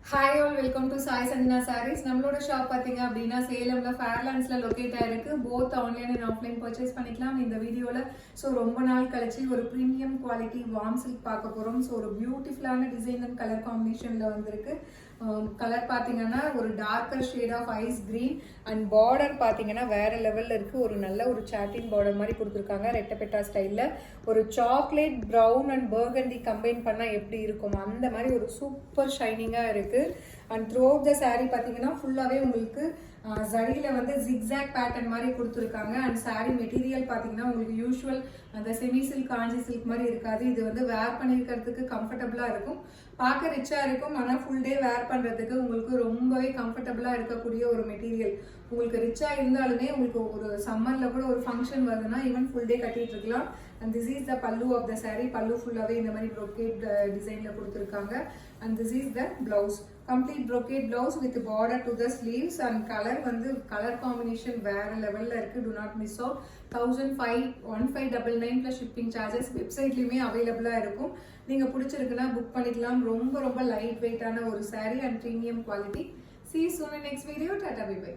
Hi all welcome to Sai Chandhina sarees. நம்மளோட shop பார்த்தீங்க அப்படின்னா சேலம்ல ஃபேர்லாண்ட்ஸ்ல லொக்கேட் ஆயிருக்கு. Both online and offline purchase பண்ணிக்கலாம். இந்த வீடியோல ரொம்ப நாள் கழிச்சு ஒரு ப்ரீமியம் குவாலிட்டி வார்ம் சில்க் பார்க்க போறோம். ஒரு பியூட்டிஃபுல்லான டிசைன் அண்ட் கலர் காம்பினேஷன்ல வந்திருக்கு. கலர் பார்த்தீங்கன்னா ஒரு darker shade of ice green and border பார்த்தீங்கன்னா வேற லெவல்ல இருக்கு. ஒரு நல்ல ஒரு சாட்டின் பார்டர் மாதிரி கொடுத்துருக்காங்க ரெட்டப்பெட்டா ஸ்டைல்ல. ஒரு chocolate brown and burgundy combine பண்ணா எப்படி இருக்கும் அந்த மாதிரி ஒரு சூப்பர் ஷைனிங்கா இருக்கு. And through out the sari பார்த்தீங்கன்னா ஃபுல்லாகவே உங்களுக்கு ஜரியில் ஜிக்ஸாக் பேட்டர்ன் மாதிரி கொடுத்துருக்காங்க. அண்ட் சாரீ மெட்டீரியல் பார்த்தீங்கன்னா உங்களுக்கு யூஸ்வல் அந்த செமி சில்க் காஞ்சி சில்க் மாதிரி இருக்காது. இது வேர் பண்ணியிருக்கிறதுக்கு கம்ஃபர்டபுளாக இருக்கும், பார்க்க ரிச்சாக இருக்கும். ஆனால் ஃபுல் டே வேர் பண்ணுறதுக்கு உங்களுக்கு ரொம்பவே கம்ஃபர்டபுளாக இருக்கக்கூடிய ஒரு மெட்டீரியல். உங்களுக்கு ரிச்சாக இருந்தாலுமே உங்களுக்கு ஒரு சம்மரில் கூட ஒரு ஃபங்க்ஷன் வருதுன்னா ஈவன் ஃபுல் டே கட்டிட்டு இருக்கலாம். அண்ட் திஸ் இஸ் த பல்லு ஆஃப் த சாரீ. பல்லு ஃபுல்லாகவே இந்த மாதிரி ப்ரொக்கேட் டிசைனில் கொடுத்துருக்காங்க. And this is the blouse. Complete brocade blouse with border to the sleeves. And colour colour combination வேற லெவலில் இருக்குது. Do not miss out. 1599 plus shipping charges. வெப்சைட்லேயுமே அவைலபிளாக இருக்கும். நீங்கள் பிடிச்சிருக்குன்னா புக் பண்ணிக்கலாம். ரொம்ப லைட் வெயிட்டான ஒரு sari and premium quality. See you soon in next video. Tata bye bye.